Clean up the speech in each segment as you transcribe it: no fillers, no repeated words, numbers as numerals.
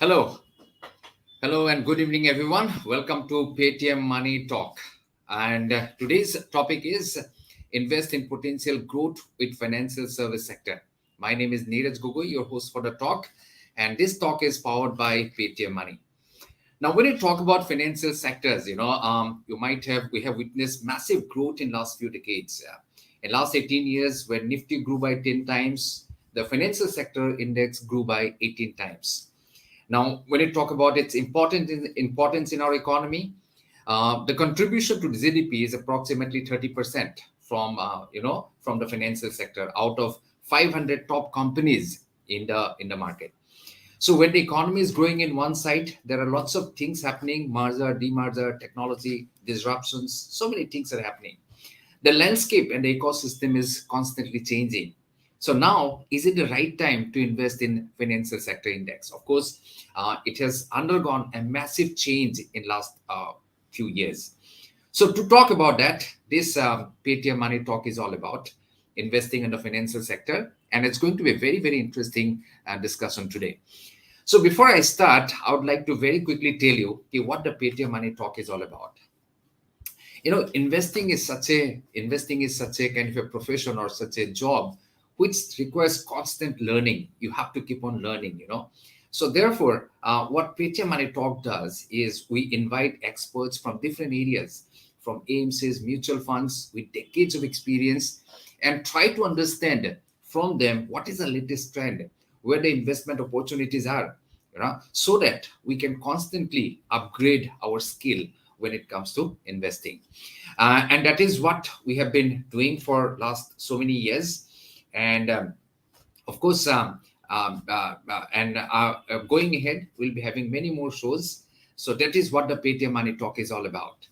Hello, hello, and good evening, everyone. Welcome to Paytm Money Talk. And today's topic is invest in potential growth with financial service sector. My name is Neeraj Gogoi, your host for the talk, and this talk is powered by Paytm Money. Now, when you talk about financial sectors, we have witnessed massive growth in last few decades. In last 18 years, when Nifty grew by 10 times, the financial sector index grew by 18 times. Now, when you talk about its importance in our economy, the contribution to GDP is approximately 30% from the financial sector out of 500 top companies in the market. So when the economy is growing in one side, there are lots of things happening: merger, demerger, technology disruptions. So many things are happening. The landscape and the ecosystem is constantly changing. So now, is it the right time to invest in financial sector index? Of course, it has undergone a massive change in last few years. So to talk about that, this Paytm Money Talk is all about investing in the financial sector, and it's going to be a very, very interesting discussion today. So before I start, I would like to very quickly tell you what the Paytm Money Talk is all about. Investing is such a kind of a profession or such a job which requires constant learning. You have to keep on learning. So therefore, what Paytm Money Talk does is we invite experts from different areas, from AMCs, mutual funds with decades of experience, and try to understand from them what is the latest trend, where the investment opportunities are, so that we can constantly upgrade our skill when it comes to investing. And that is what we have been doing for last so many years. And of course, going ahead, we'll be having many more shows. So that is what the Paytm Money Talk is all about.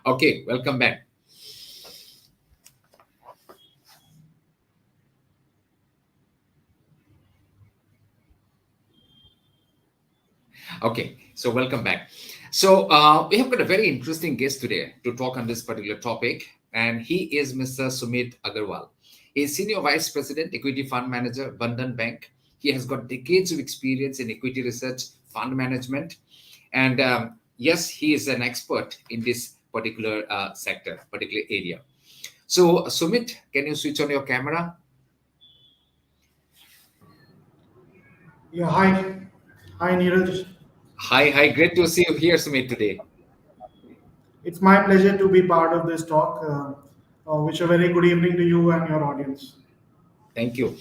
Okay, welcome back. Okay, so welcome back. So we have got a very interesting guest today to talk on this particular topic, and he is Mr. Sumit Agrawal. He is Senior Vice President, Equity Fund Manager, Bandhan Bank. He has got decades of experience in equity research, fund management, and yes, he is an expert in this particular particular area. So, Sumit, can you switch on your camera? Yeah, hi. Hi, Neeraj. Hi, hi, great to see you here, Sumit, today. It's my pleasure to be part of this talk. Wish a very good evening to you and your audience. Thank you.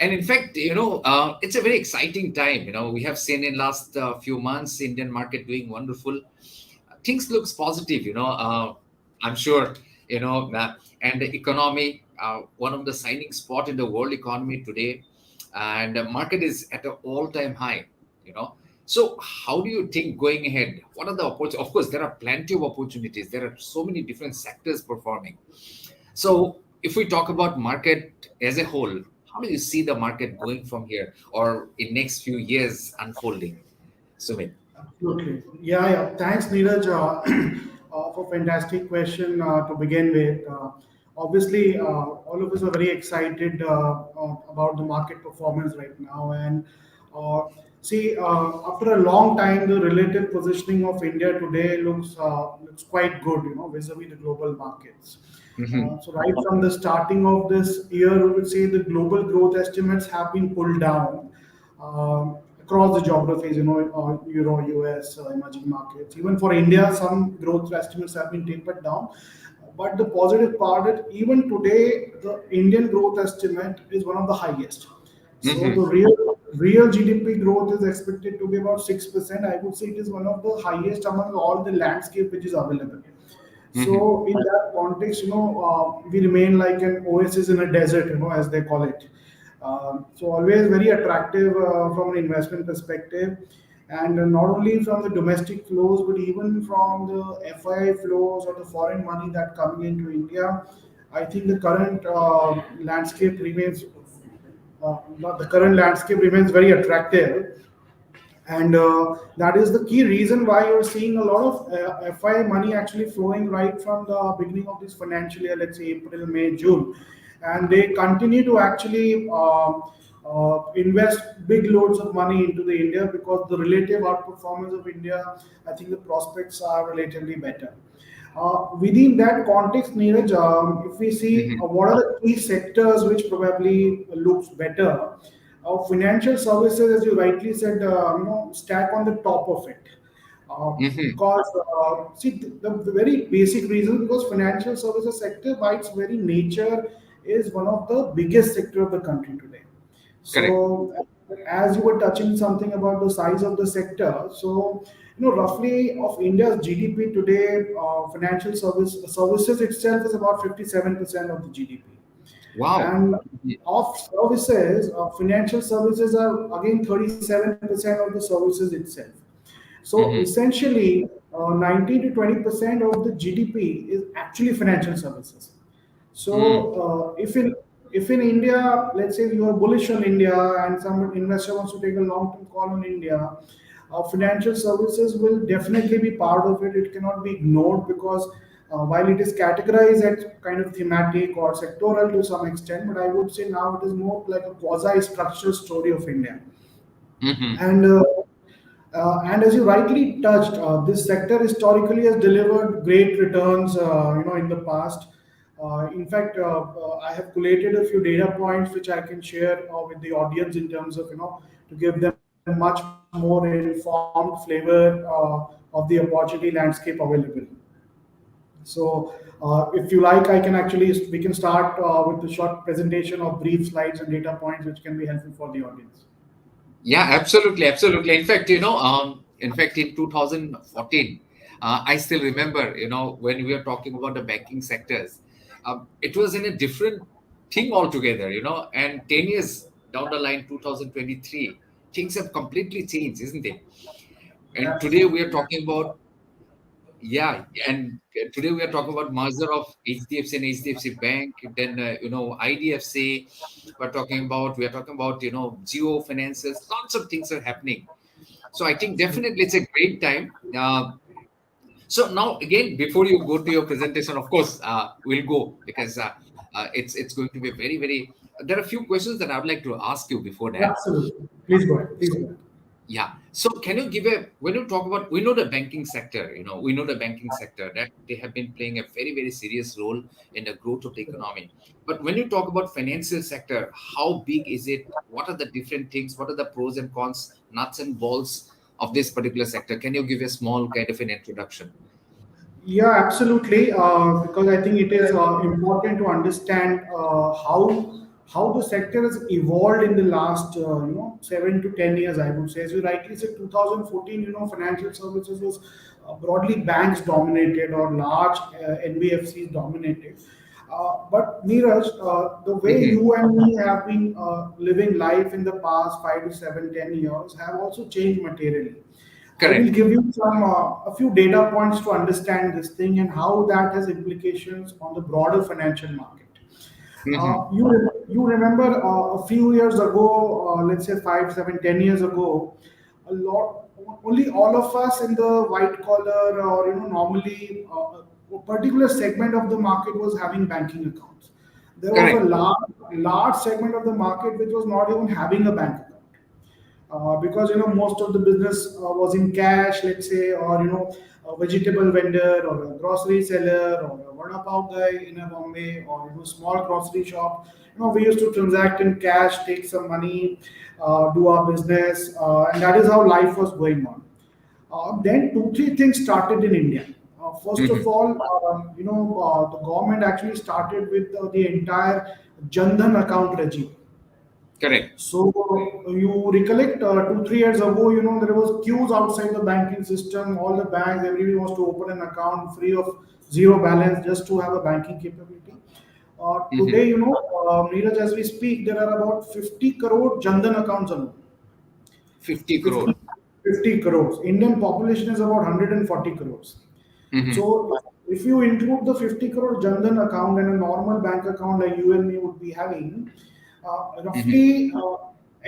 And in fact, it's a very exciting time. We have seen in last few months Indian market doing wonderful. Things looks positive. I'm sure. And the economy, one of the signing spot in the world economy today, and the market is at an all-time high. You know. So how do you think going ahead? What are the opportunities? Of course, there are plenty of opportunities. There are so many different sectors performing. So if we talk about market as a whole, how do you see the market going from here or in next few years unfolding? Sumit. Absolutely. Yeah, yeah. Thanks, Neeraj, for fantastic question to begin with. Obviously, all of us are very excited about the market performance right now. And uh, see, after a long time, the relative positioning of India today looks quite good, vis-a-vis the global markets. Hmm. So right from the starting of this year, we would say the global growth estimates have been pulled down across the geographies, Euro, US, emerging markets. Even for India, some growth estimates have been tapered down. But the positive part is even today, the Indian growth estimate is one of the highest. So Hmm. the real GDP growth is expected to be about 6%. I would say it is one of the highest among all the landscape which is available. Hmm. So in that context, we remain like an oasis in a desert, as they call it. So always very attractive from an investment perspective, and not only from the domestic flows, but even from the FI flows or the foreign money that coming into India. I think landscape remains the current landscape remains very attractive, and that is the key reason why you're seeing a lot of FI money actually flowing right from the beginning of this financial year, let's say April, May, June, and they continue to actually invest big loads of money into the India because the relative outperformance of India, I think the prospects are relatively better. Within that context, Neeraj, if we see Hmm. what are the key sectors which probably looks better, financial services, as you rightly said, stack on the top of it. Hmm. Because see the very basic reason, because financial services sector by its very nature is one of the biggest sector of the country today. Correct. So, as you were touching something about the size of the sector, so roughly of India's GDP today, services itself is about 57% of the GDP, Wow. and of services, financial services are again 37% of the services itself. So Hmm. essentially, 19 to 20% of the GDP is actually financial services. So Mm. if in India, let's say you are bullish on India and some investor wants to take a long-term call on India, financial services will definitely be part of it. It cannot be ignored because while it is categorized as kind of thematic or sectoral to some extent, but I would say now it is more like a quasi-structural story of India. Hmm. And as you rightly touched, this sector historically has delivered great returns, in the past. In fact, I have collated a few data points which I can share with the audience in terms of, to give them much more informed flavor of the opportunity landscape available. So, if you like, we can start with a short presentation of brief slides and data points which can be helpful for the audience. Yeah, absolutely, absolutely. In fact, in 2014, I still remember, when we were talking about the banking sectors, it was in a different thing altogether, and 10 years down the line, 2023, things have completely changed, isn't it? And today we are Absolutely. talking about, yeah, and today we are talking about merger of HDFC and HDFC Bank, then, IDFC, we are talking about, Geo finances, lots of things are happening. So I think Absolutely. definitely it's a great time. So now again, before you go to your presentation, of course, we'll go because it's going to be a very, very. There are a few questions that I would like to ask you before that. Absolutely. Please go ahead. Please So go ahead. yeah. So can you give when you talk about, we know the banking sector, we know the banking sector that they have been playing a very, very serious role in the growth of the economy. But when you talk about financial sector, how big is it? What are the different things? What are the pros and cons, nuts and bolts of this particular sector? Can you give a small kind of an introduction? Yeah, absolutely. Because I think it is important to understand how the sector has evolved in the last 7 to 10 years. I would say, as you rightly said, 2014. Financial services was broadly banks dominated or large NBFCs dominated. But Neeraj, the way Hmm. you and me have been living life in the past 5 to 7, 10 years have also changed materially. I will Correct. give you a few data points to understand this thing and how that has implications on the broader financial market. Hmm. You remember a few years ago, let's say 5, 7, 10 years ago, a lot only all of us in the white collar or normally a particular segment of the market was having banking accounts. There was a Correct. large segment of the market which was not even having a bank account, because most of the business was in cash, let's say, or a vegetable vendor or a grocery seller or a vada pav guy in a Bombay or small grocery shop. We used to transact in cash, take some money, do our business, and that is how life was going on. Then two, three things started in India. First of Hmm. all, the government actually started with the entire Jan Dhan account regime. Correct. So you recollect 2 3 years ago, there was queues outside the banking system. All the banks, everybody wants to open an account free of zero balance just to have a banking capability. Today, Hmm. Neeraj, as we speak, there are about 50 crore Jandan accounts alone. 50 50, crore. 50 crores. Indian population is about 140 crores. Hmm. So if you include the 50 crore Jandan account and a normal bank account like you and me would be having, Hmm. roughly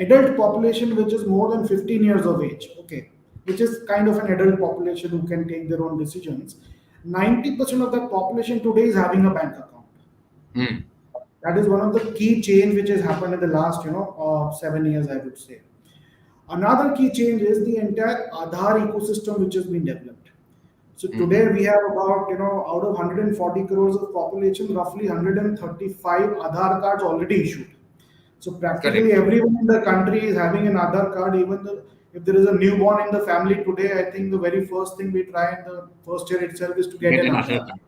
adult population which is more than 15 years of age, okay, which is kind of an adult population who can take their own decisions. 90% of that population today is having a bank account. Mm. That is one of the key change which has happened in the last 7 years, I would say. Another key change is the entire Aadhaar ecosystem which has been developed. So today Hmm. we have about, out of 140 crores of population, roughly 135 Aadhaar cards already issued. So practically Correct. everyone in the country is having an Aadhaar card. Even if there is a newborn in the family today, I think the very first thing we try in the first year itself is to get Get an another Aadhaar. card.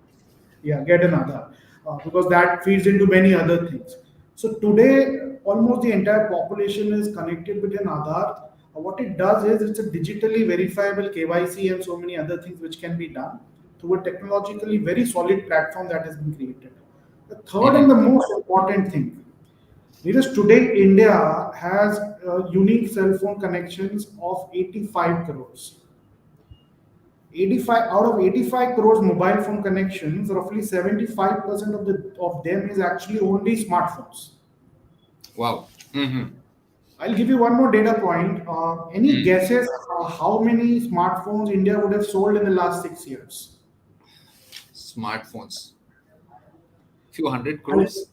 Yeah, get another, because that feeds into many other things. So today almost the entire population is connected with an Aadhaar. What it does is it's a digitally verifiable KYC and so many other things which can be done through a technologically very solid platform that has been created. The third and Hmm. the most important thing, because today India has unique cell phone connections of 85 crores. 85 out of 85 crores mobile phone connections, roughly 75% of them is actually only smartphones. Wow. Hmm. I'll give you one more data point. Any Mm. guesses how many smartphones India would have sold in the last 6 years? Smartphones. Few hundred I'll- crores.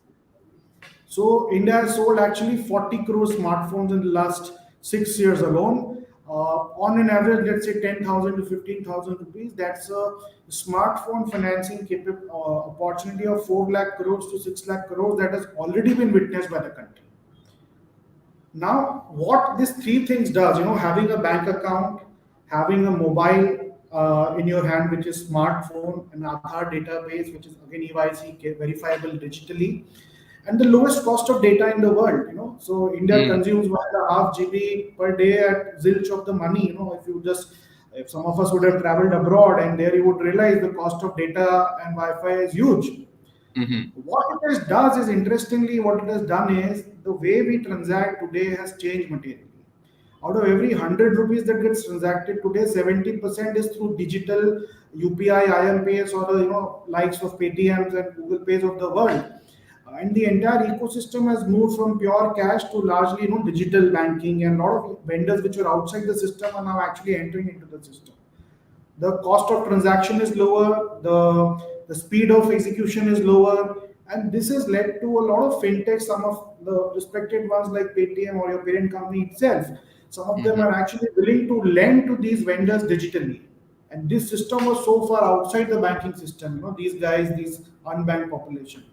So India has sold actually 40 crore smartphones in the last 6 years alone. On an average, let's say 10,000 to 15,000 rupees. That's a smartphone financing opportunity of 4 lakh crores to 6 lakh crores that has already been witnessed by the country. Now, what these three things does, having a bank account, having a mobile in your hand, which is smartphone, an Aadhaar database, which is again EYC verifiable digitally, and the lowest cost of data in the world. So India Mm. consumes 1.5 GB per day at zilch of the money. If some of us would have traveled abroad and there you would realize the cost of data and Wi-Fi is huge. Hmm. What it has does is, interestingly, what it has done is the way we transact today has changed materially. Out of every 100 rupees that gets transacted today, 70% is through digital UPI, IMPS, or the likes of Paytms and Google Pays of the world. And the entire ecosystem has moved from pure cash to largely digital banking, and a lot of vendors which were outside the system are now actually entering into the system. The cost of transaction is lower, the speed of execution is lower, and this has led to a lot of fintech, some of the respected ones like Paytm or your parent company itself. Some of them Hmm. are actually willing to lend to these vendors digitally. And this system was so far outside the banking system, these guys, these unbanked population.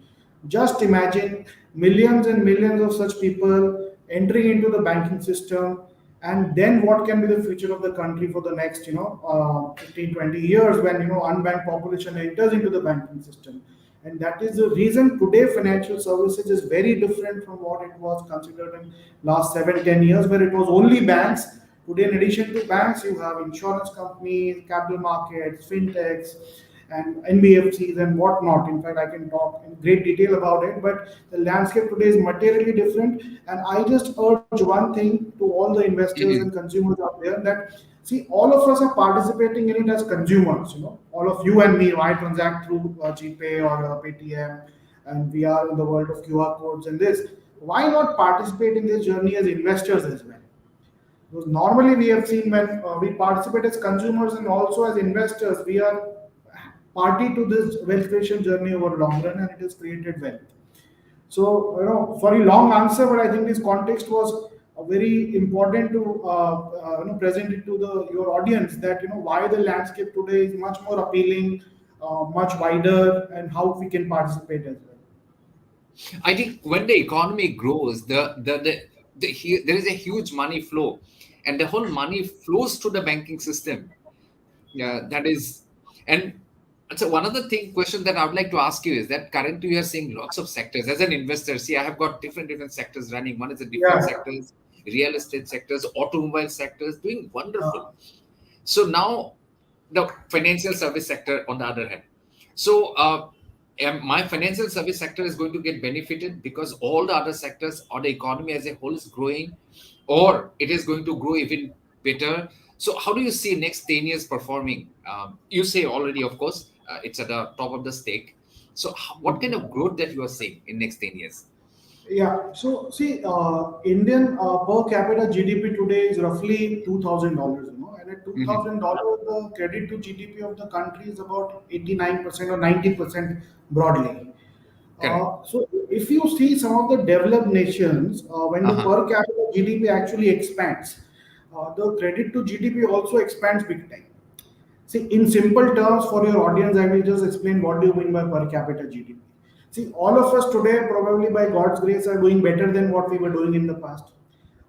Just imagine millions and millions of such people entering into the banking system, and then what can be the future of the country for the next 15 20 years when unbanked population enters into the banking system. And that is the reason today financial services is very different from what it was considered in last 7 10 years, where it was only banks. Today, in addition to banks, you have insurance companies, capital markets, fintechs, and NBFCs and whatnot. In fact, I can talk in great detail about it, but the landscape today is materially different. And I just urge one thing to all the investors and Hmm. consumers out there, that see, all of us are participating in it as consumers. All of you and me, I transact through GPay or Paytm, and we are in the world of QR codes and this. Why not participate in this journey as investors as well? Because normally we have seen when we participate as consumers and also as investors, we are party to this wealth creation journey over long run, and it has created wealth. So, very long answer, but I think this context was very important to present it to the your audience, that why the landscape today is much more appealing, much wider, and how we can participate as well. I think when the economy grows, there is a huge money flow, and the whole money flows to the banking system. Yeah, that is, and So one other thing question that I would like to ask you is that currently we are seeing lots of sectors. As an investor, see, I have got different sectors running. One is the defense Yeah. sectors, real estate sectors, automobile sectors, doing wonderful. Uh, So now the financial service sector on the other hand. So my financial service sector is going to get benefited because all the other sectors or the economy as a whole is growing, or it is going to grow even better. So how do you see next 10 years performing? You say already, of course, it's at the top of the stake. So what kind of growth that you are seeing in next 10 years? Yeah. So see, Indian per capita GDP today is roughly $2,000. And at Hmm. $2,000, the credit to GDP of the country is about 89% or 90% broadly. Correct. So if you see some of the developed nations, when the Uh-huh. per capita GDP actually expands, the credit to GDP also expands big time. See, in simple terms, for your audience, I will just explain what do you mean by per capita GDP. See, all of us today, probably by God's grace, are doing better than what we were doing in the past.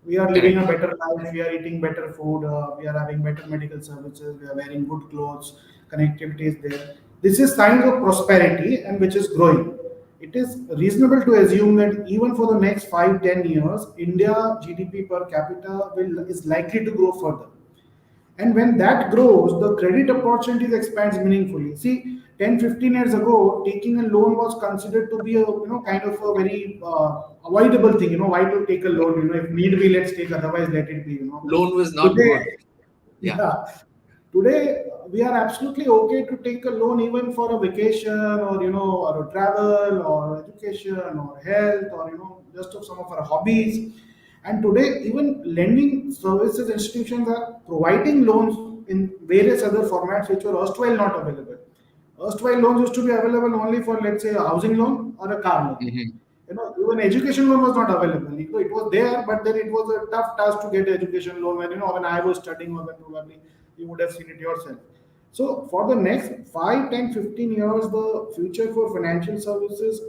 We are living a Correct. better life. We are eating better food. We are having better medical services. We are wearing good clothes. Connectivity is there. This is signs of prosperity and which is growing. It is reasonable to assume that even for the next 5, 10 years, India GDP per capita is likely to grow further. And when that grows, the credit opportunities expands meaningfully. See, 10, 15 years ago, taking a loan was considered to be a kind of a very avoidable thing. Why to take a loan? If need be, let's take. Otherwise, let it be. Loan was not Today, good. Yeah. yeah, today we are absolutely okay to take a loan even for a vacation or or a travel or education or health or just of some of our hobbies. And today, even lending services institutions are providing loans in various other formats which were erstwhile not available. Erstwhile loans used to be available only for, let's say, a housing loan or a car loan. Hmm. Even education loan was not available. It was there, but then it was a tough task to get education loan. When I was studying, or when probably you would have seen it yourself. So for the next 5, 10, 15 years, the future for financial services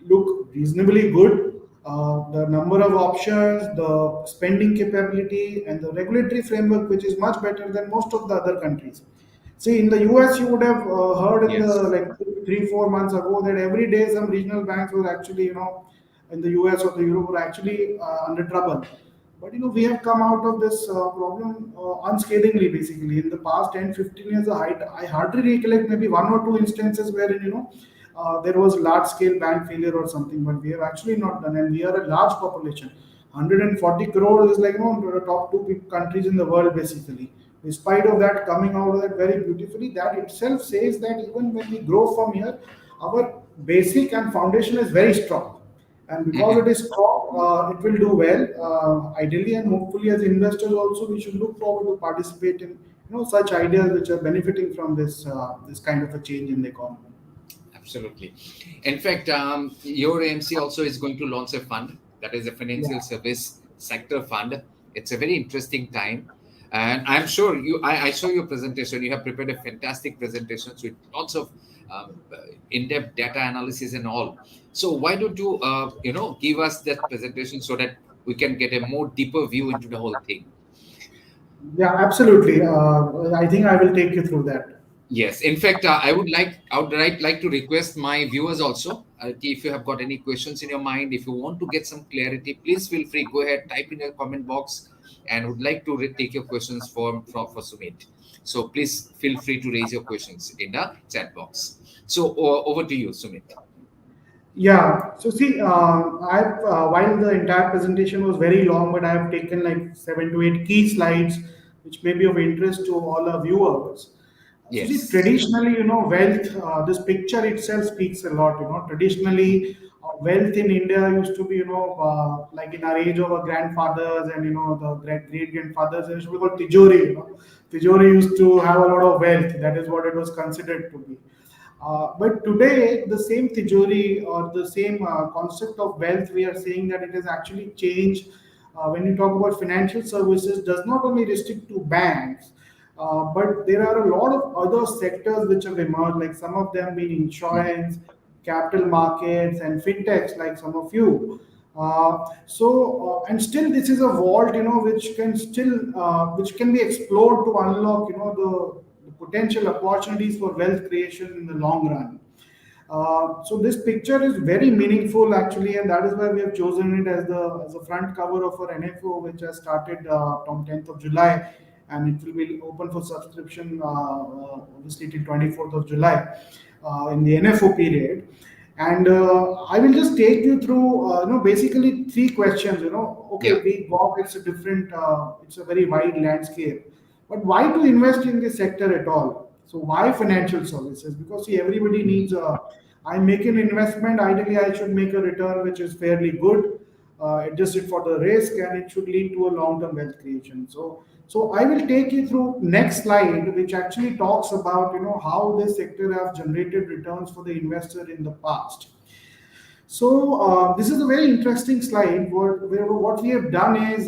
look reasonably good. The number of options, the spending capability, and the regulatory framework, which is much better than most of the other countries. See, in the US, you would have heard in the Yes. like 3, 4 months ago that every day some regional banks were actually, in the US or the Europe were actually under trouble. But we have come out of this problem unscathingly. Basically, in the past 10, 15 years, I hardly recollect maybe one or two instances where there was large scale bank failure or something. But we have actually not done, and we are a large population. 140 crore is like the top two countries in the world basically. Despite of that coming out of that very beautifully, that itself says that even when we grow from here, our basic and foundation is very strong. And because it Hmm. is strong, it will do well. Ideally and hopefully, as investors also, we should look forward to participate in such ideas which are benefiting from this kind of a change in the economy. Absolutely. In fact, your AMC also is going to launch a fund that is a Yeah. financial service sector fund. It's a very interesting time. And I'm sure I saw your presentation. You have prepared a fantastic presentation with lots of in-depth data analysis and all. So why don't you, give us that presentation so that we can get a more deeper view into the whole thing? Yeah, absolutely. I think I will take you through that. Yes, in fact, I would like to request my viewers also. If you have got any questions in your mind, if you want to get some clarity, please feel free. Go ahead, type in your comment box, and would like to take your questions for Sumit. So please feel free to raise your questions in the chat box. So over to you, Sumit. Yeah. So see, while the entire presentation was very long, but I have taken like 7 to 8 key slides, which may be of interest to all our viewers. So see, Yes. traditionally, wealth. This picture itself speaks a lot. Traditionally, wealth in India used to be, like in our age of our grandfathers and the great grandfathers, it used to be called tijori. Tijori used to have a lot of wealth. That is what it was considered to be. But today, the same tijori or the same concept of wealth, we are saying that it has actually changed. When you talk about financial services, does not only restrict to banks, but there are a lot of other sectors which have emerged, like some of them being Mm. insurance, capital markets, and fintechs, like some of you. And still, this is a vault, which can be explored to unlock, the potential opportunities for wealth creation in the long run. So this picture is very meaningful actually, and that is why we have chosen it as the front cover of our NFO, which has started on 10th of July, and it will be open for subscription obviously till 24th of July in the NFO period. And I will just take you through, basically three questions. Okay, Yeah. we got it's a different, it's a very wide landscape, but why to invest in this sector at all? So why financial services? Because see, everybody Mhm. needs a. I make an investment. Ideally, I should make a return which is fairly good, adjusted for the risk, and it should lead to a long-term wealth creation. So I will take you through next slide, which actually talks about how this sector have generated returns for the investor in the past. So this is a very interesting slide where what we have done is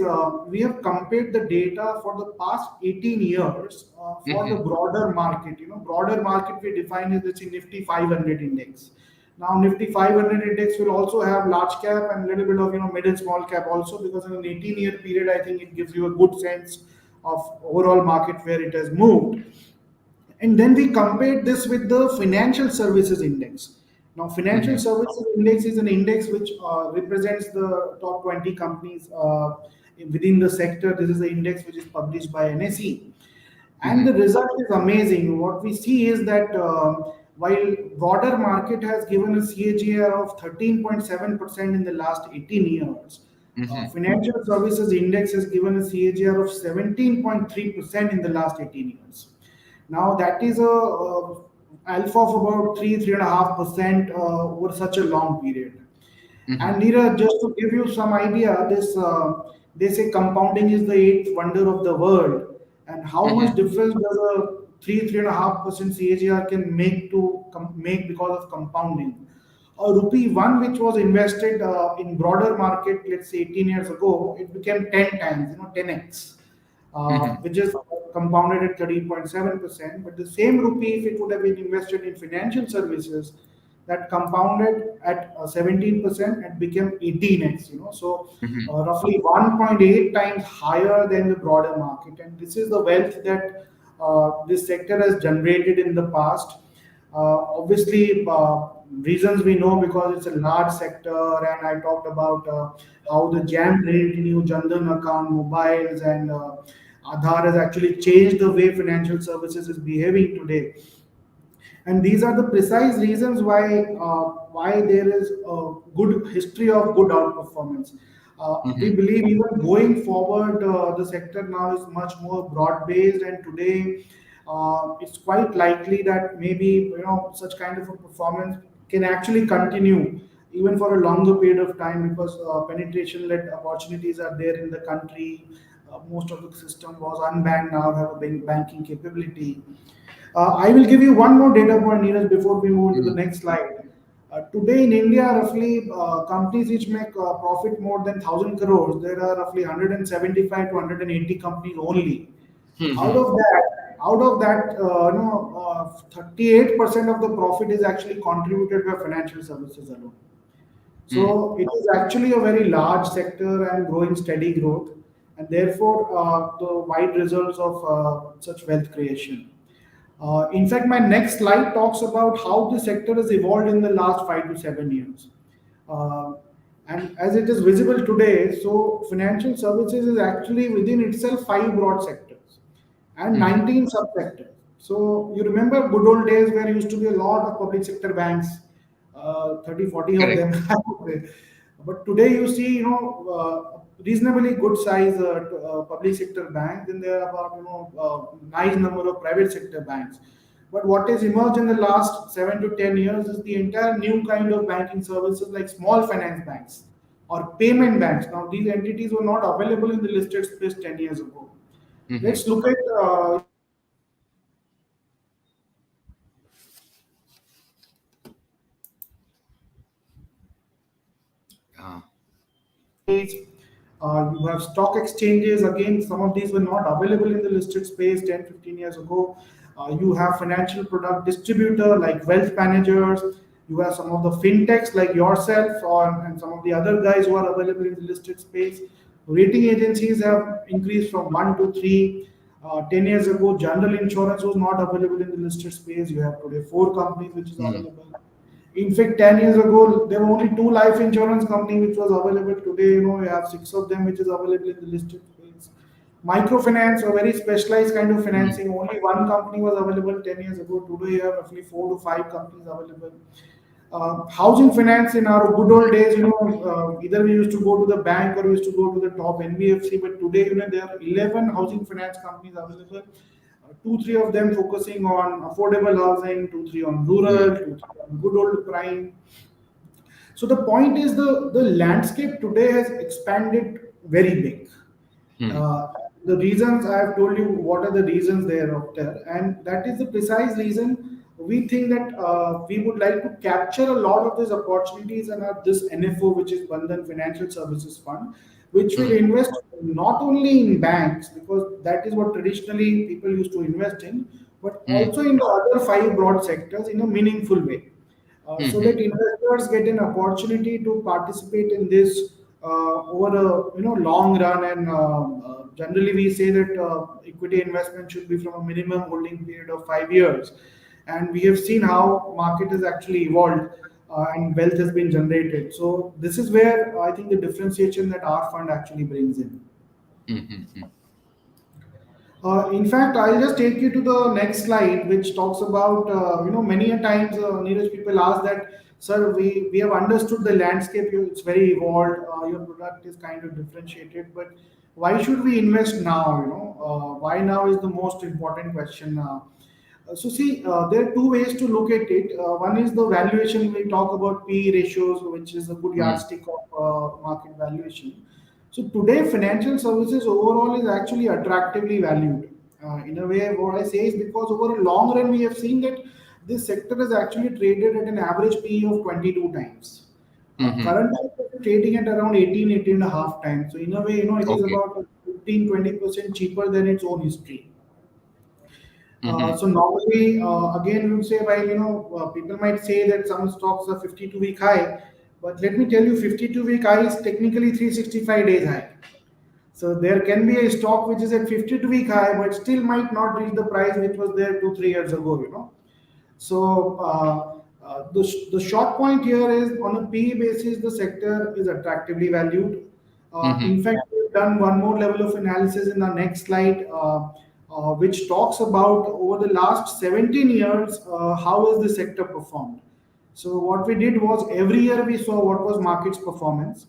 we have compared the data for the past 18 years for the Mhm. broader market. Broader market we define as the Nifty 500 index. Now Nifty 500 index will also have large cap and little bit of mid and small cap also, because in an 18-year period I think it gives you a good sense of overall market where it has moved. And then we compared this with the financial services index. Now, financial Mhm. services index is an index which represents the top 20 companies within the sector. This is the index which is published by NSE. And the Mhm. result is amazing. What we see is that while broader market has given a CAGR of 13.7% in the last 18 years, Mhm. financial services index has given a CAGR of 17.3% in the last 18 years. Now that is a alpha of about 3.5% over such a long period. And Mhm. Neeraj, just to give you some idea, this they say compounding is the eighth wonder of the world, and how much Mhm. difference does a 3.5% CAGR can make because of compounding? A rupee one which was invested in broader market, let's say 18 years ago, it became 10 times, 10x, Mhm. which is compounded at 13.7%. But the same rupee, if it would have been invested in financial services, that compounded at 17% and became 18x. So Mhm. roughly 1.8 times higher than the broader market. And this is the wealth that this sector has generated in the past. Obviously, reasons we know, because it's a large sector, and I talked about how the jam rate, new Jandan account, mobiles, and Aadhaar has actually changed the way financial services is behaving today. And these are the precise reasons why there is a good history of good outperformance. We Mhm. believe even going forward, the sector now is much more broad based, and today it's quite likely that maybe such kind of a performance can actually continue even for a longer period of time, because penetration led opportunities are there in the country. Most of the system was unbanked, now have a banking capability. I will give you one more data point, Neeraj, before we move into the Mhm. next slide. Today in India, roughly companies which make profit more than 1,000 crores, there are roughly 175 to 180 companies only. Out Mhm. of that, 38% of the profit is actually contributed by financial services alone. Mhm. So it is actually a very large sector and growing steady growth, and therefore the wide results of such wealth creation. In fact, my next slide talks about how the sector has evolved in the last 5 to 7 years. Uh, and as it is visible today, so financial services is actually within itself five broad sectors and Mhm. 19 subsectors. So you remember good old days where used to be a lot of public sector banks, 30, 40 of them. Correct. But today you see, reasonably good size public sector banks, and there are about, nice number of private sector banks. But what has emerged in the last 7 to 10 years is the entire new kind of banking services like small finance banks or payment banks. Now, these entities were not available in the listed space 10 years ago. Mhm. Let's look at Ah. you have stock exchanges. Again, some of these were not available in the listed space 10, 15 years ago. You have financial product distributor like wealth managers. You have some of the fintechs like yourself, and some of the other guys who are available in the listed space. Rating agencies have increased from one to three. 10 years ago, general insurance was not available in the listed space. You have today four companies which is Mm. available. In fact, 10 years ago, there were only two life insurance company which was available. Today, you have six of them which is available in the listed space. Microfinance, a very specialized kind of Mm. financing, only one company was available 10 years ago. Today, you have roughly four to five companies available. Housing finance in our good old days, either we used to go to the bank or we used to go to the top NBFC, but today, there are 11 housing finance companies available. Two, three of them focusing on affordable housing, two, three on Mm. rural, two, three on good old prime. So the point is the landscape today has expanded very big. Mm. Uh, the reasons I have told you what are the reasons there of there, and that is the precise reason we think that we would like to capture a lot of these opportunities and have this NFO, which is Bandhan Financial Services Fund, which will Mm. invest not only in banks because that is what traditionally people used to invest in, but Mm. also in the other five broad sectors in a meaningful way so Mhm. that investors get an opportunity to participate in this over a long run and generally we say that equity investment should be from a minimum holding period of 5 years and we have seen how market has actually evolved and wealth has been generated so this is where I think the differentiation that our fund actually brings in. Mhm. In fact, I'll just take you to the next slide, which talks about, many a times, Neeraj, people ask that, sir, we have understood the landscape, it's very evolved, your product is kind of differentiated, but why should we invest now? Why now is the most important question. So see, there are two ways to look at it. One is the valuation. We talk about P/E ratios, which is a good Mm. yardstick of market valuation. So today, financial services overall is actually attractively valued. In a way, what I say is because over a long run, we have seen that this sector is actually traded at an average PE of 22 times. Mhm. Currently, it's trading at around 18, 18 and a half times. So in a way, it is Okay. about 15, 20% cheaper than its own history. Mhm. So normally, again, we would say, while people might say that some stocks are 52-week high, but let me tell you, 52-week high is technically 365 days high. So there can be a stock which is at 52-week high, but still might not reach the price which was there 2, 3 years ago. So the short point here is on a PE basis, the sector is attractively valued. Mhm. In fact, we've done one more level of analysis in the next slide, which talks about over the last 17 years, how has the sector performed. So what we did was every year we saw what was market's performance.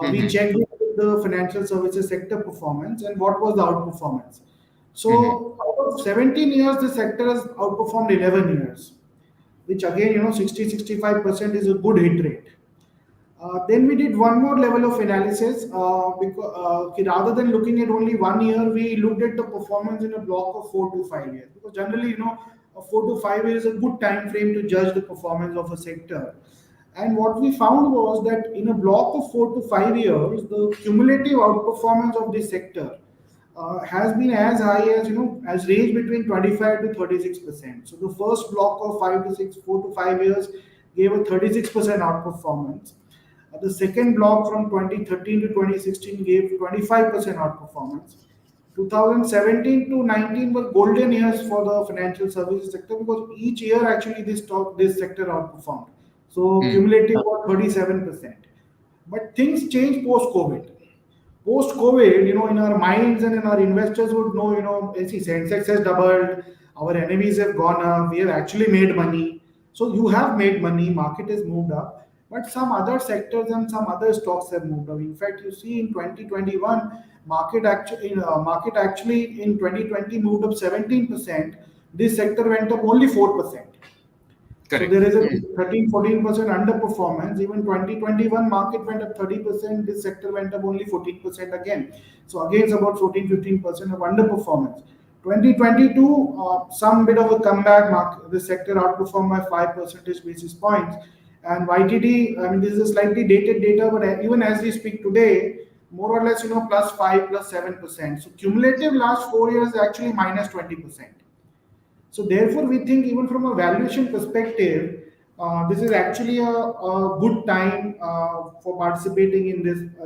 We Mhm. checked the financial services sector performance and what was the outperformance. Mhm. So out of 17 years, the sector has outperformed 11 years, which again, 60-65% is a good hit rate. Then we did one more level of analysis because rather than looking at only 1 year, we looked at the performance in a block of 4 to 5 years. Because generally, a 4 to 5 years is a good time frame to judge the performance of a sector. And what we found was that in a block of 4 to 5 years, the cumulative outperformance of this sector has been as high as as range between 25 to 36%. So the first block of 4 to 5 years gave a 36% outperformance. The second block from 2013 to 2016 gave 25% outperformance. 2017 to 19 were golden years for the financial services sector because each year actually this sector outperformed. So Mm. cumulative was 37%. But things changed post COVID. Post COVID, in our minds and in our investors would know, see, Sensex has doubled, our NAVs have gone up, we have actually made money. So you have made money, market has moved up, but some other sectors and some other stocks have moved up. In fact, you see in 2021, market actually in 2020 moved up 17%. This sector went up only 4%. So Correct. there is a Mm. 13-14% underperformance. Even 2021 market went up 30%. This sector went up only 14% again. So again, it's about 14-15% of underperformance. 2022, some bit of a comeback. The sector outperformed by 5 percentage basis points. And YTD, I mean, this is a slightly dated data, but even as we speak today, more or less, plus 5, plus 7%. So cumulative last 4 years actually minus 20%. So therefore, we think even from a valuation perspective, this is actually a good time for participating in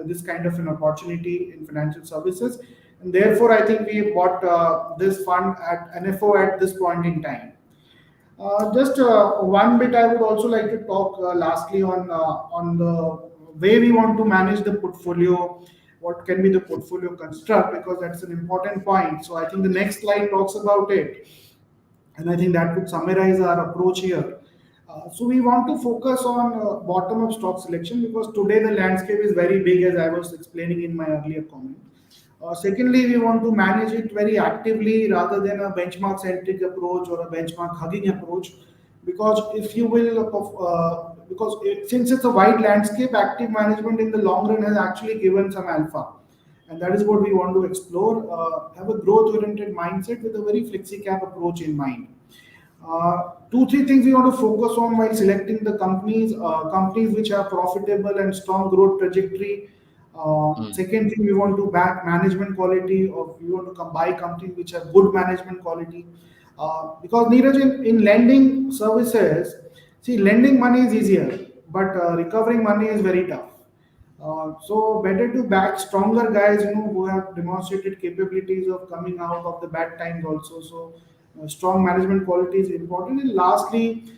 this kind of an opportunity in financial services. And therefore, I think we bought this fund at NFO at this point in time. Just one bit I would also like to talk lastly on the way we want to manage the portfolio. What can be the portfolio construct, because that's an important point. So I think the next slide talks about it, and I think that would summarize our approach here. So we want to focus on bottom-up stock selection, because today the landscape is very big, as I was explaining in my earlier comment. Secondly, we want to manage it very actively rather than a benchmark-centric approach or a benchmark-hugging approach, because if you will, since it's a wide landscape, active management in the long run has actually given some alpha, and that is what we want to explore. Have a growth-oriented mindset with a very flexi-cap approach in mind. Two, three things we want to focus on while selecting the companies which have profitable and strong growth trajectory. Mm. Second thing, we want to back management quality, or we want to buy companies which have good management quality. Because Neeraj, in lending services, see, lending money is easier, but recovering money is very tough. So better to back stronger guys, who have demonstrated capabilities of coming out of the bad times also. So strong management quality is important. And lastly,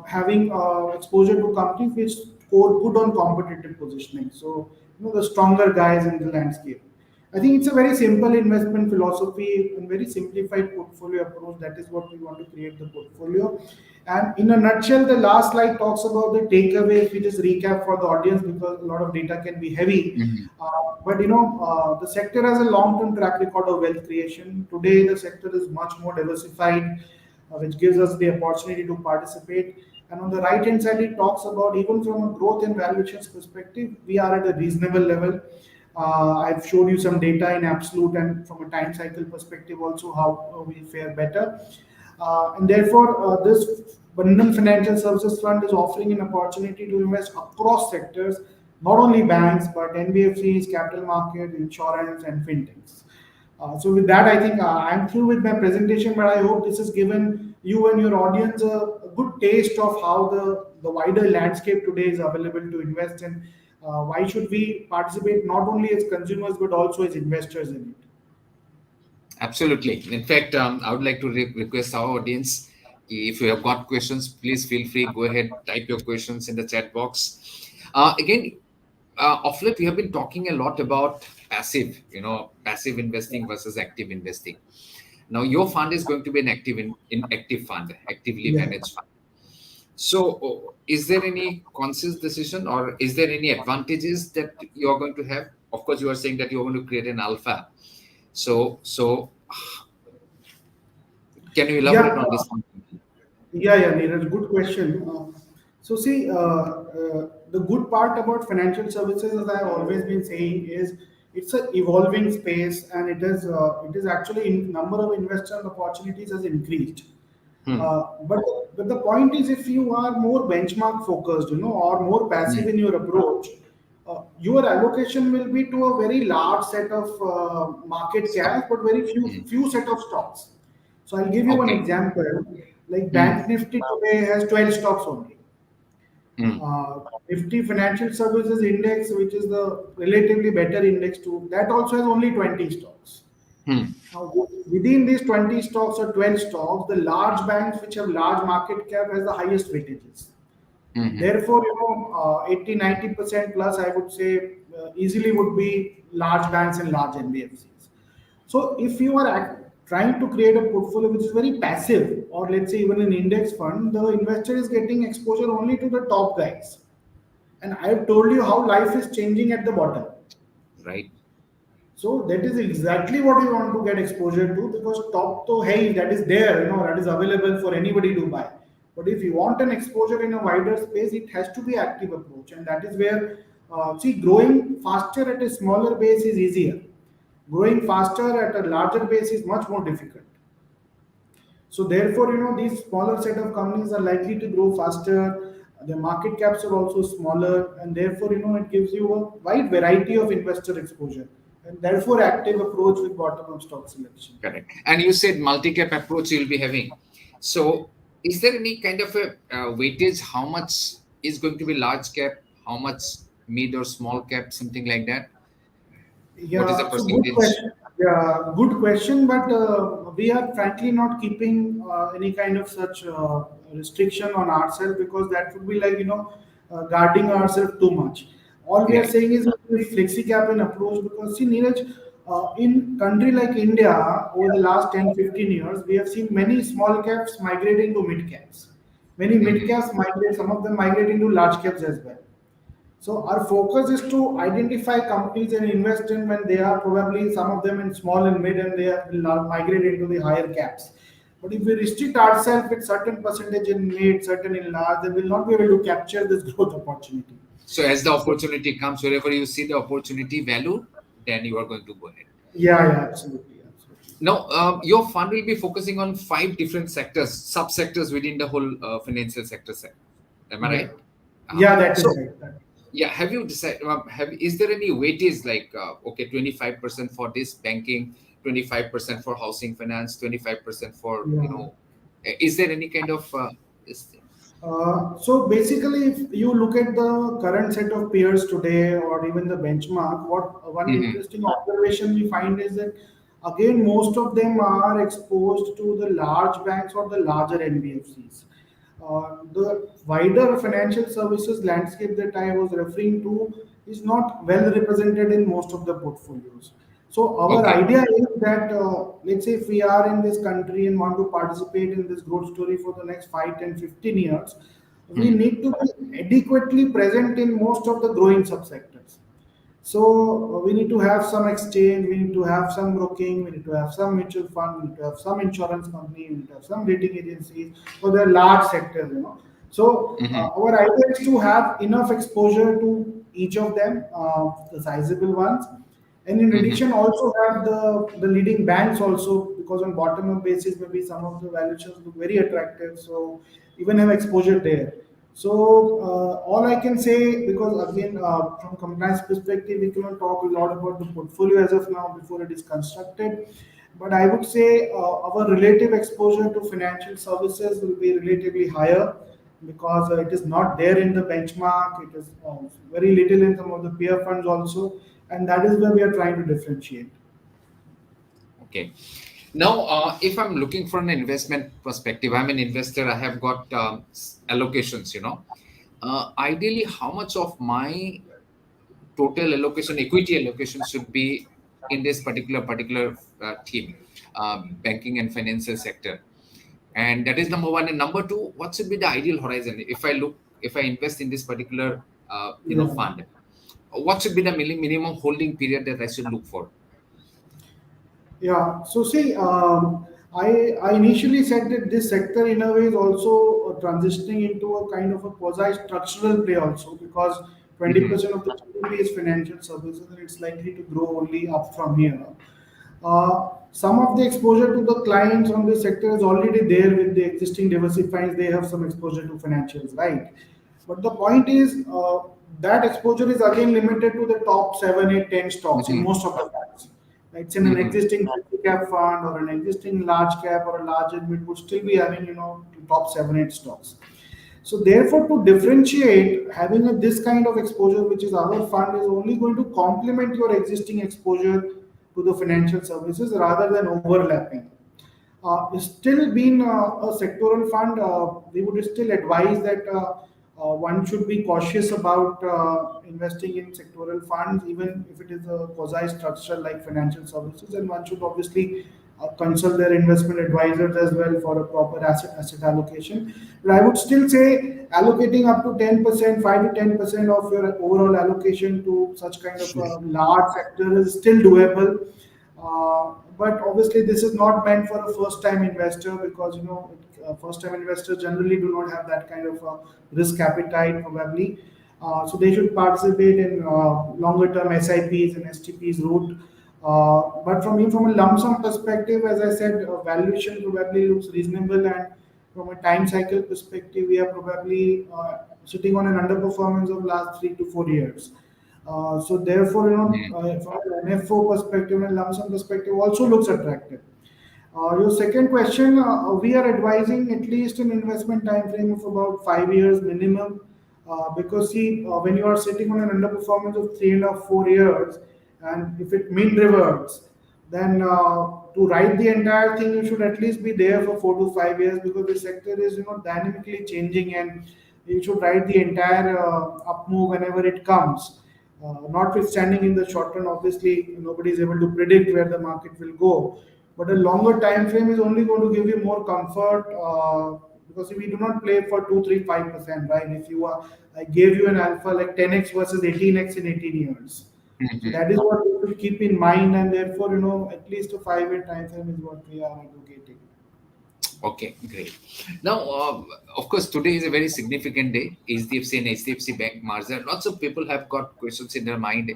having exposure to companies which score good on competitive positioning. So the stronger guys in the landscape. I think it's a very simple investment philosophy and very simplified portfolio approach. That is what we want to create the portfolio. And in a nutshell, the last slide talks about the takeaways. We just recap for the audience because a lot of data can be heavy. Mhm. But the sector has a long-term track record of wealth creation. Today, the sector is much more diversified, which gives us the opportunity to participate. And on the right hand side, it talks about even from a growth and valuations perspective, we are at a reasonable level. I've showed you some data in absolute and from a time cycle perspective also how we fare better. And therefore, this Bandhan Financial Services Fund is offering an opportunity to invest across sectors, not only banks, but NBFCs, capital market, insurance, and fintechs. So with that, I think I'm through with my presentation, but I hope this has given you and your audience a good taste of how the wider landscape today is available to invest in. Why should we participate not only as consumers but also as investors in it? Absolutely. In fact, I would like to request our audience, if you have got questions, please feel free, go ahead, type your questions in the chat box. Again, of late, we have been talking a lot about passive investing versus active investing. Now, your fund is going to be an active fund, actively Yeah. managed fund. So, is there any conscious decision, or is there any advantages that you are going to have? Of course, you are saying that you are going to create an alpha. So, can you Yeah. elaborate on this? Yeah, Neeraj, good question. So see, the good part about financial services, as I've always been saying, is it's an evolving space, and it is actually in number of investment opportunities has increased. Hmm. But the point is, if you are more benchmark focused, or more passive Hmm. in your approach, your allocation will be to a very large set of market Stop. caps, but very few Hmm. few set of stocks. So I'll give you one Okay. example. Like Hmm. Bank Nifty today has 12 stocks only. Hmm. Nifty Financial Services Index, which is the relatively better index to that, also has only 20 stocks. Hmm. Now, within these 20 stocks or 12 stocks, the large banks which have large market cap has the highest weightages. Hmm. And Hmm. therefore, 80-90% plus, I would say, easily would be large banks and large NBFCs. So if you are trying to create a portfolio which is very passive, or let's say even an index fund, the investor is getting exposure only to the top guys. And I've told you how life is changing at the bottom. Right. So that is exactly what you want to get exposure to, because top to hey, that is there, that is available for anybody to buy. But if you want an exposure in a wider space, it has to be active approach, and that is where see, growing faster at a smaller base is easier. Growing faster at a larger base is much more difficult. So therefore, these smaller set of companies are likely to grow faster. Their market caps are also smaller, and therefore, it gives you a wide variety of investor exposure, and therefore, active approach with bottom-up stock selection. Correct. And you said multi-cap approach you'll be having. So, is there any kind of a weightage? How much is going to be large cap? How much mid or small cap? Something like that? What is the Yeah, so good percentage? question. Yeah, good question, but we are frankly not keeping any kind of such restriction on ourselves because that would be like, guarding ourselves too much. All we are Yeah. saying is flexi cap and approach because see, Neeraj, in country like India, over the last 10, 15 years, we have seen many small caps migrating to mid caps. Many mid Hmm. caps migrate, some of them migrating to large caps as well. So our focus is to identify companies and invest in when they are probably some of them in small and mid and they will now migrate into the higher caps. But if we restrict ourselves with certain percentage in mid, certain in large, then we'll not be able to capture this growth opportunity. So as the So opportunity comes, wherever you see the opportunity value, then you are going to go ahead. yeah, absolutely, absolutely. Now, your fund will be focusing on five different sectors, subsectors within the whole financial sector. Am I Yeah, right? yeah, that is So, right. yeah, have you decided? Is there any weightage like okay, 25% for this banking, 25% for housing finance, 25% for Yeah. Is there any kind of this thing? So basically, if you look at the current set of peers today or even the benchmark, what one Hmm. interesting observation we find is that again, most of them are exposed to the large banks or the larger NBFCs. The wider financial services landscape that I was referring to is not well represented in most of the portfolios. So our Okay. idea is that let's say if we are in this country and want to participate in this growth story for the next 5, 10, 15 years, we Hmm. need to be adequately present in most of the growing subsectors. So we need to have some exchange, we need to have some broking, we need to have some mutual fund, we need to have some insurance company, we need to have some rating agencies for the large sectors. So Hmm. our idea is to have enough exposure to each of them, the sizable ones, and in Hmm. addition also have the leading banks also because on bottom up basis maybe some of the valuations look very attractive. So even have exposure there. So all I can say, because again, from compliance perspective, we cannot talk a lot about the portfolio as of now before it is constructed. But I would say our relative exposure to financial services will be relatively higher because it is not there in the benchmark. It is very little in some of the peer funds also, and that is where we are trying to differentiate. Okay. Now, if I'm looking for an investment perspective, I'm an investor. I have got allocations. Ideally, how much of my total allocation, equity allocation, should be in this particular theme, banking and financial sector? And that is number one. And number two, what should be the ideal horizon? If I invest in this particular, Yeah. fund, what should be the minimum holding period that I should look for? Yeah. So see, I initially said that this sector in a way is also transitioning into a kind of a quasi-structural play also because Hmm. 20% of the GDP is financial services and it's likely to grow only up from here. Some of the exposure to the clients on this sector is already there with the existing diversifiers. They have some exposure to financials, right? But the point is that exposure is again limited to the top 7, 8, 10 stocks in Hmm. most of the funds. It's in an Hmm. existing cap fund or an existing large cap or a large mid would still be having, top 7, 8 stocks. So therefore, to differentiate, having this kind of exposure, which is our fund, is only going to complement your existing exposure to the financial services rather than overlapping. Still being a sectoral fund, we would still advise that one should be cautious about investing in sectoral funds, even if it is a quasi structure like financial services, and one should obviously consult their investment advisors as well for a proper asset allocation. But I would still say allocating up to 10%, 5 to 10% of your overall allocation to such kind of a large sector is still doable. But obviously, this is not meant for a first-time investor because first-time investors generally do not have that kind of risk appetite probably. So they should participate in longer-term SIPs and STPs route. But from a lump sum perspective, as I said, valuation probably looks reasonable, and from a time cycle perspective, we are probably sitting on an underperformance of last 3 to 4 years. So therefore, from an NFO perspective and lump sum perspective, also looks attractive. Your second question, we are advising at least an investment time frame of about 5 years minimum, because see, when you are sitting on an underperformance of 3.5, 4 years, and if it mean reverts, then to ride the entire thing, you should at least be there for 4 to 5 years, because the sector is dynamically changing, and you should ride the entire up move whenever it comes. Notwithstanding, in the short run, obviously nobody is able to predict where the market will go, but a longer time frame is only going to give you more comfort, because we do not play for 2, 3, 5%, right? If you are, I gave you an alpha like 10x versus 18x in 18 years. So Mhm. that is what we should keep in mind, and therefore, at least a 5 year time frame is what we are advocating. Okay, great. Now, of course, today is a very significant day. HDFC and HDFC Bank merger. Lots of people have got questions in their mind.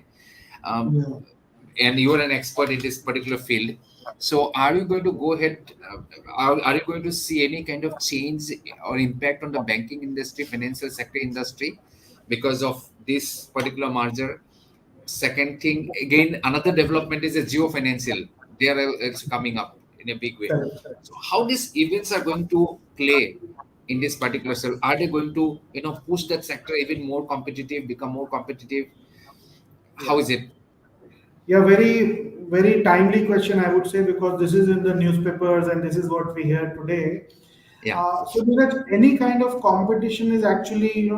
Um, Yeah. and you are an expert in this particular field. So, are you going to go ahead? Are you going to see any kind of change or impact on the banking industry, financial sector industry, because of this particular merger? Second thing, again, another development is a geofinancial. They are it's coming up in a big way. Correct. So, how these events are going to play in this particular sector? Are they going to push that sector even more competitive, become more competitive? How Yeah. is it? Yeah, very, very timely question, I would say, because this is in the newspapers and this is what we hear today. Yeah, So Neeraj, any kind of competition is actually,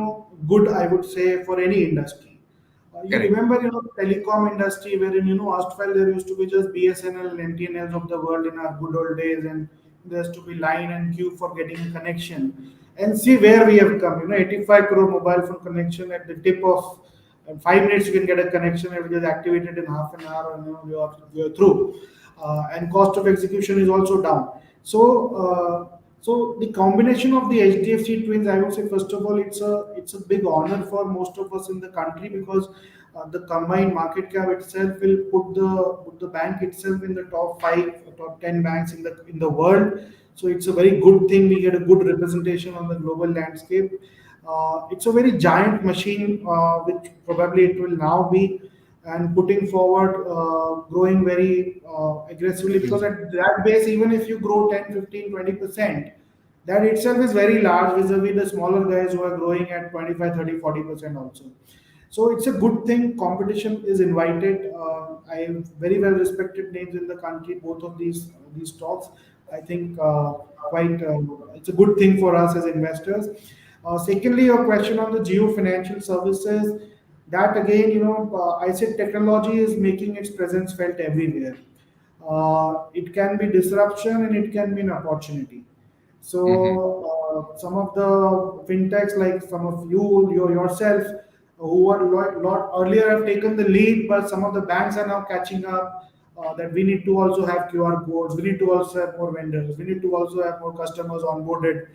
good, I would say, for any industry. You correct. remember, telecom industry, wherein, erstwhile there used to be just BSNL and MTNLs of the world in our good old days, and there used to be line and queue for getting a connection. And see where we have come, 85 crore mobile phone connection at the tip of, 5 minutes you can get a connection, and it is activated in half an hour, and you're through. And cost of execution is also down. So the combination of the HDFC twins, I would say, first of all, it's a big honor for most of us in the country, because the combined market cap itself will put the bank itself in the top five, or top 10 banks in the world. So it's a very good thing. We get a good representation on the global landscape. It's a very giant machine, which probably it will now be, and putting forward, growing very aggressively, because Mhm. at that base, even if you grow 10, 15, 20%, that itself is very large vis-a-vis the smaller guys who are growing at 25, 30, 40% also. So it's a good thing. Competition is invited. I have very well respected names in the country, both of these stocks. I think quite it's a good thing for us as investors. Secondly, your question on the geo financial services, that again, I said technology is making its presence felt everywhere. It can be disruption and it can be an opportunity. Mhm. So some of the fintechs, like some of you yourself, who were lot earlier have taken the lead, but some of the banks are now catching up. That we need to also have QR codes. We need to also have more vendors. We need to also have more customers onboarded.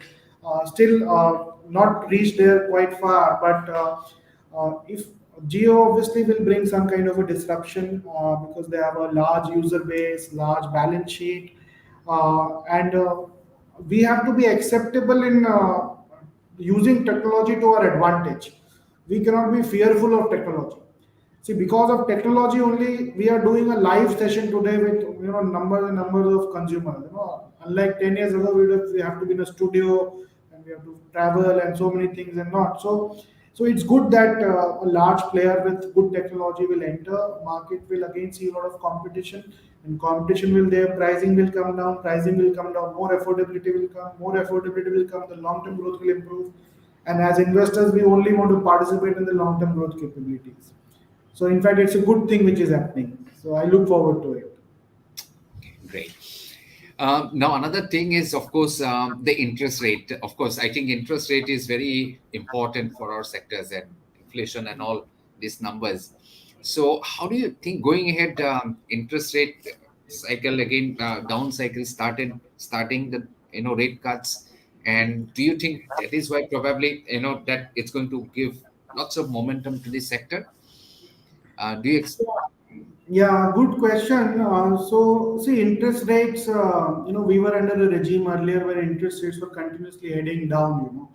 Still not reached there quite far, but if Geo obviously will bring some kind of a disruption, because they have a large user base, large balance sheet, and we have to be acceptable in using technology to our advantage. We cannot be fearful of technology. See, because of technology only, we are doing a live session today with numbers and numbers of consumers. Unlike 10 years ago, we have to be in a studio and we have to travel and so many things, and not so. It's good that a large player with good technology will enter. Market will again see a lot of competition, and competition will there. Pricing will come down. Pricing will come down. More affordability will come. More affordability will come. The long-term growth will improve. And as investors, we only want to participate in the long-term growth capabilities. So in fact, it's a good thing which is happening. So I look forward to it. Great. Now, another thing is, of course, the interest rate. Of course, I think interest rate is very important for our sectors and inflation and all these numbers. So, how do you think going ahead? Interest rate cycle again, down cycle starting the rate cuts, and do you think that is why probably that it's going to give lots of momentum to this sector? Do you? Yeah, good question. So, see, interest rates, we were under a regime earlier where interest rates were continuously heading down,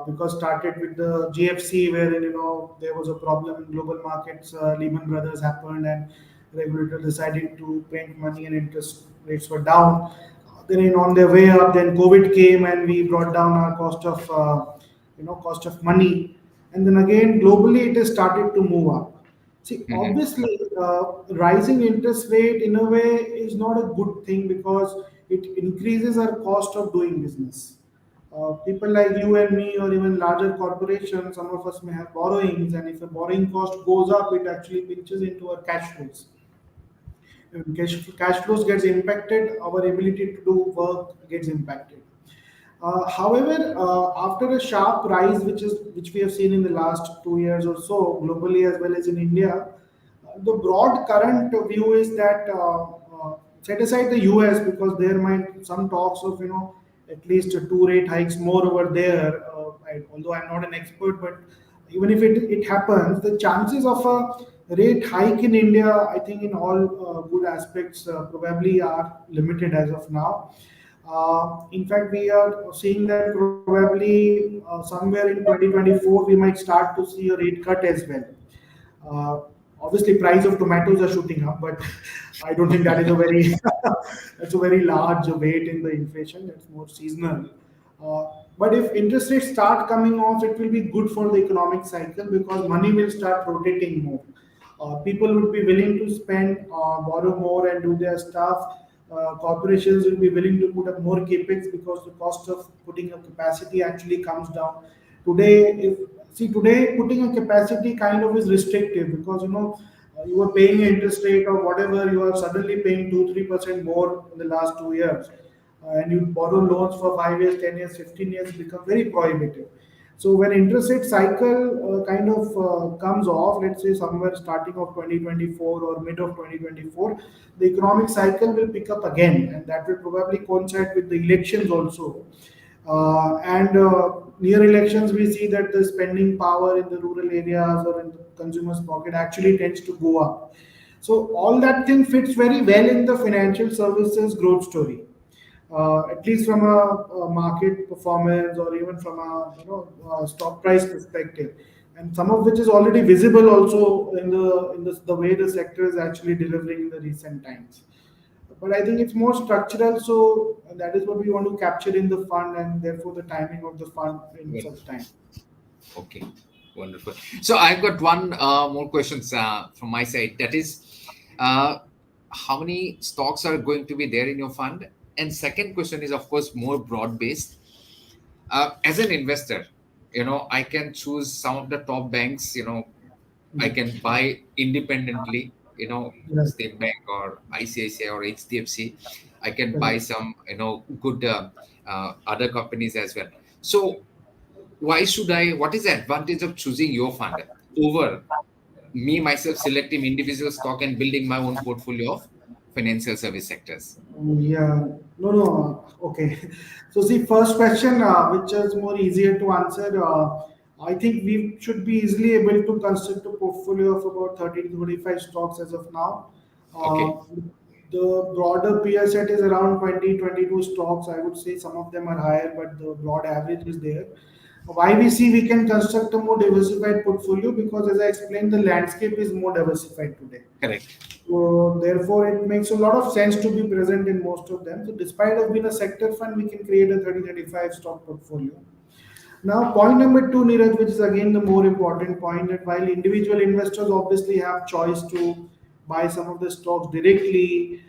because started with the GFC, where, there was a problem in global markets, Lehman Brothers happened, and regulator decided to print money and interest rates were down. Then on their way up, then COVID came and we brought down our cost of money. And then again, globally, it has started to move up. See, Hmm. obviously, rising interest rate in a way is not a good thing because it increases our cost of doing business. People like you and me, or even larger corporations, some of us may have borrowings, and if the borrowing cost goes up, it actually pinches into our cash flows. When cash flows gets impacted, our ability to do work gets impacted. However, after a sharp rise, which we have seen in the last 2 years or so, globally as well as in India, the broad current view is that set aside the US because there might some talks of at least two rate hikes more over there. Although I'm not an expert, but even if it happens, the chances of a rate hike in India, I think in all good aspects, probably are limited as of now. In fact, we are seeing that probably somewhere in 2024 we might start to see a rate cut as well. Uh, Obviously, price of tomatoes are shooting up, but I don't think that is a very that's a very large weight in the inflation. That's more seasonal. But if interest rates start coming off, it will be good for the economic cycle because money will start rotating more. People would be willing to spend, borrow more, and do their stuff. Corporations will be willing to put up more capex because the cost of putting a capacity actually comes down. Today putting a capacity kind of is restrictive because you are paying an interest rate or whatever, you are suddenly paying 2-3% more in the last 2 years, and you borrow loans for 5 years, 10 years, 15 years, become very prohibitive. So when interest rate cycle kind of comes off, let's say somewhere starting of 2024 or mid of 2024, the economic cycle will pick up again, and that will probably coincide with the elections also. And near elections, we see that the spending power in the rural areas or in the consumer's pocket actually tends to go up. So all that thing fits very well in the financial services growth story, at least from a market performance or even from a stock price perspective, and some of which is already visible also in the way the sector is actually delivering in the recent times. But I think it's more structural, so that is what we want to capture in the fund, and therefore the timing of the fund in such time. Okay, wonderful. So I've got one more questions from my side. That is, uh, how many stocks are going to be there in your fund? And second question is, of course, more broad based. As an investor, I can choose some of the top banks. I Mm. can buy independently. Right. State Bank or ICICI or HDFC. I can buy Correct. some, good other companies as well. So why should I? What is the advantage of choosing your fund over me myself selecting individual stock and building my own portfolio of financial service sectors? Yeah, no, no. Okay. So, see, first question, which is more easier to answer. I think we should be easily able to construct a portfolio of about 30 to 35 stocks as of now. Okay. Uh, the broader peer set is around 20-22 stocks. I would say some of them are higher, but the broad average is there. Why we see we can construct a more diversified portfolio because, as I explained, the landscape is more diversified today. Correct. So therefore, it makes a lot of sense to be present in most of them. So despite of being a sector fund, we can create a 30-35 stock portfolio. Now, point number two, Neeraj, which is again the more important point, that while individual investors obviously have choice to buy some of the stocks directly,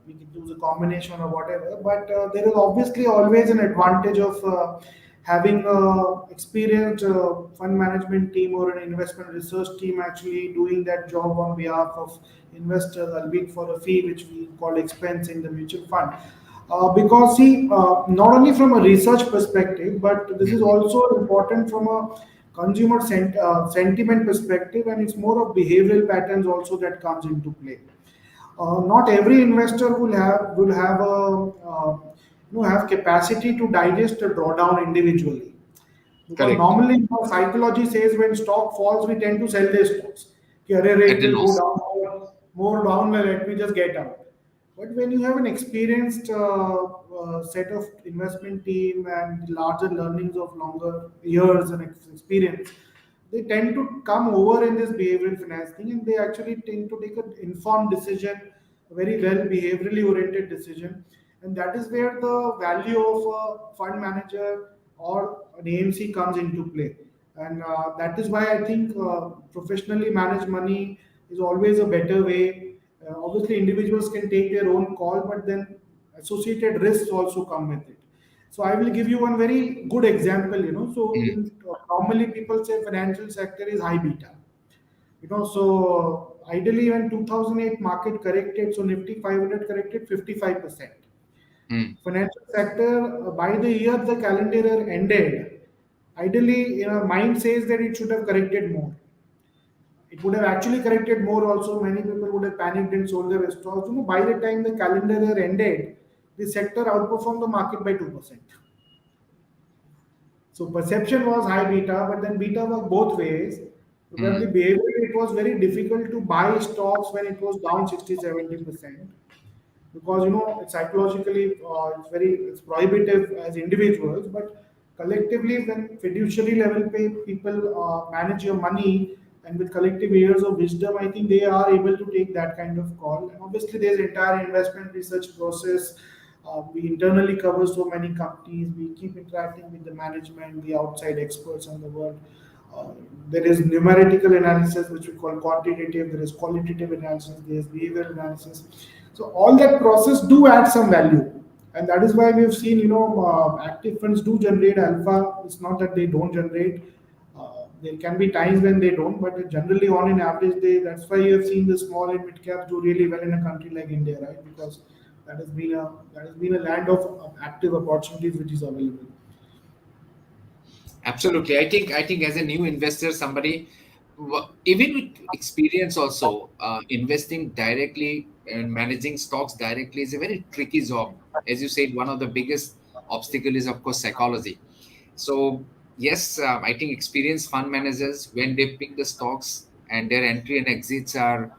we can use a combination or whatever, but there is obviously always an advantage of having a experienced fund management team or an investment research team actually doing that job on behalf of investors, albeit for a fee, which we call expense in the mutual fund. Because see, not only from a research perspective, but this is Mhm. also important from a consumer sentiment perspective, and it's more of behavioral patterns also that comes into play. Not every investor will have a have capacity to digest a drawdown individually, because Correct. normally psychology says when stock falls, we tend to sell their stocks. कि अरे At rate the will go loss. down more down, let me just get out. But when you have an experienced set of investment team and larger learnings of longer years and experience, they tend to come over in this behavioral finance thing, and they actually tend to take an informed decision, a very well behaviorally oriented decision, and that is where the value of a fund manager or an AMC comes into play. And that is why I think professionally managed money is always a better way. Obviously, individuals can take their own call, but then associated risks also come with it. So I will give you one very good example. So Mm, in normally people say financial sector is high beta. So ideally when 2008 market corrected, so Nifty 500 corrected 55%. mm, Financial sector, by the year the calendar year ended, ideally, mind says that it should have corrected more. It would have actually corrected more also. Many people would have panicked and sold their stocks. By the time the calendar year ended, the sector outperformed the market by 2%. So perception was high beta, but then beta was both ways. Probably mm. behavior, it was very difficult to buy stocks when it was down 60-70%, because it's psychologically it's prohibitive as individuals, but collectively when fiduciary level pay people manage your money, and with collective years of wisdom, I think they are able to take that kind of call. And obviously there's entire investment research process. We internally cover so many companies, we keep interacting with the management, the outside experts on the world. uh, there is numerical analysis, which we call quantitative. There is qualitative analysis. There is behavioral analysis. So all that process do add some value, and that is why we have seen, active funds do generate alpha. It's not that they don't generate. There can be times when they don't, but generally on an average, they. That's why you have seen the small and mid caps do really well in a country like India, right? Because that has been a land of active opportunities which is available. Absolutely. I think as a new investor, somebody even with experience also, investing directly and managing stocks directly is a very tricky job. As you said, one of the biggest obstacle is of course psychology. So yes, I think experienced fund managers, when they pick the stocks and their entry and exits are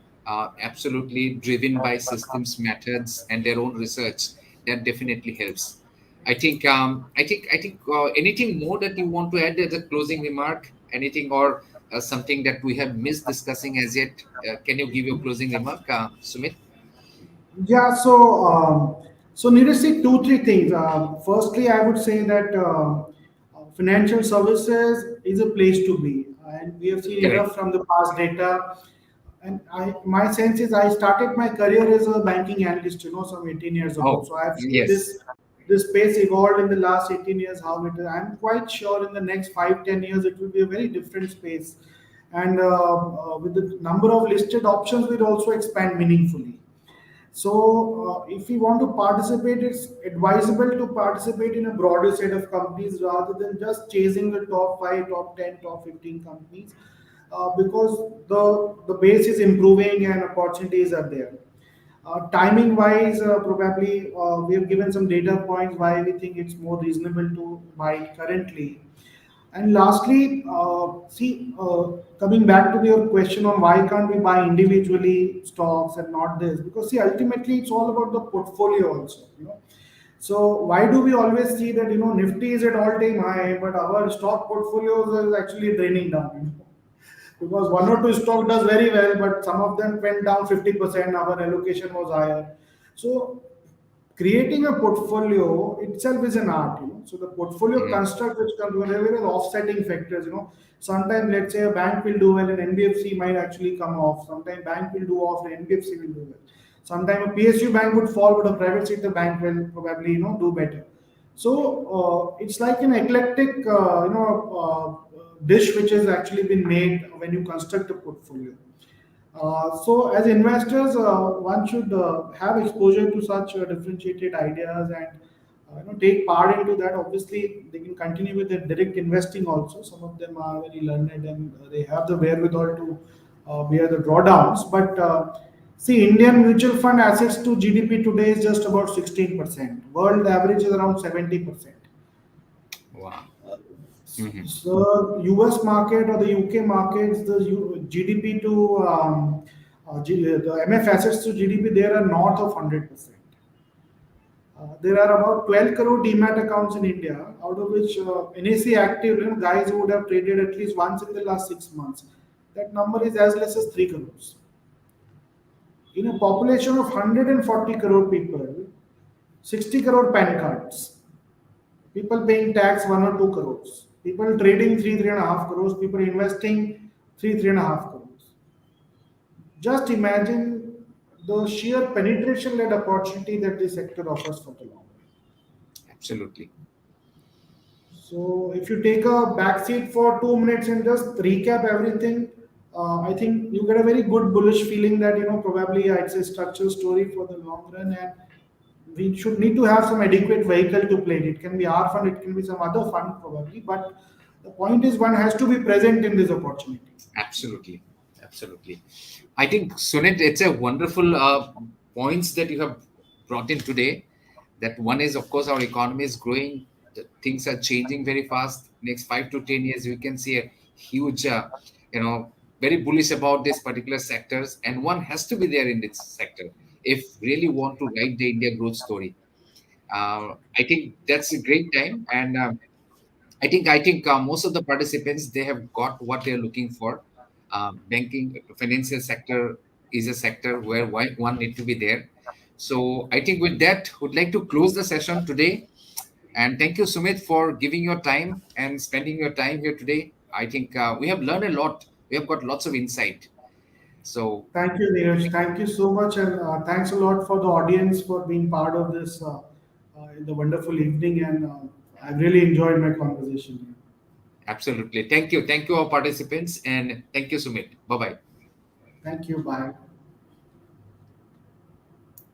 absolutely driven by systems, methods, and their own research, that definitely helps. I think anything more that you want to add as a closing remark, anything or something that we have missed discussing as yet? Can you give your closing remark, Sumit? Yeah, so need to see two, three things. Firstly, I would say that financial services is a place to be, and we have seen Correct. enough from the past data. And my sense is I started my career as a banking analyst, some 18 years ago. Oh, So I've seen yes. this space evolved in the last 18 years. How it is, I'm quite sure in the next 5-10 years it will be a very different space, and with the number of listed options will also expand meaningfully. So, if we want to participate, it's advisable to participate in a broader set of companies rather than just chasing the top 5, top 10, top 15 companies, because the base is improving and opportunities are there. Timing wise, probably we have given some data points why we think it's more reasonable to buy it currently. And lastly, coming back to your question on why can't we buy individually stocks and not this? Because see, ultimately it's all about the portfolio also. So why do we always see that Nifty is at all-time high, but our stock portfolios is actually draining down? Because one or two stock does very well, but some of them went down 50%. Our allocation was higher. So creating a portfolio itself is an art. So the portfolio Mm, construct which comes with various offsetting factors. Sometimes let's say a bank will do well and NBFC might actually come off. Sometimes bank will do off and NBFC will do well. Sometimes a PSU bank would fall, but a private sector bank will probably do better. So it's like an eclectic dish which has actually been made when you construct a portfolio. So, as investors, one should have exposure to such differentiated ideas and take part into that. Obviously, they can continue with their direct investing also. Some of them are very learned and they have the wherewithal to bear the drawdowns. But see, Indian mutual fund assets to GDP today is just about 16%. World average is around 70%. wow. Hmm. So US market or the UK markets, the GDP to the MF assets to GDP, there are north of 100%. There are about 12 crore demat accounts in India, out of which NAC active guys who would have traded at least once in the last 6 months. That number is as less as 3 crores. In a population of 140 crore people, 60 crore PAN cards, people paying tax 1 or 2 crores, People trading 3.5 crores, people investing 3.5 crores. Just imagine the sheer penetration-led opportunity that this sector offers for the long run. Absolutely. So if you take a backseat for 2 minutes and just recap everything, I think you get a very good bullish feeling that probably it's a structural story for the long run, and we should need to have some adequate vehicle to play it. It can be our fund, it can be some other fund probably, but the point is one has to be present in this opportunity. Absolutely. Absolutely. I think, Sunit, it's a wonderful points that you have brought in today. That one is, of course, our economy is growing. Things are changing very fast. Next 5 to 10 years, we can see a huge, very bullish about this particular sectors. And one has to be there in this sector if really want to write the India growth story. I think that's a great time. And I think most of the participants they have got what they're looking for. Banking, financial sector is a sector where one need to be there. So I think with that, would like to close the session today. And thank you, Sumit, for giving your time and spending your time here today. I think we have learned a lot. We have got lots of insight. So Thank you, Neeraj. Thank you so much, and thanks a lot for the audience for being part of this in the wonderful evening. And I really enjoyed my conversation. absolutely, thank you, all participants, and thank you, Sumit. Bye bye. Thank you. Bye.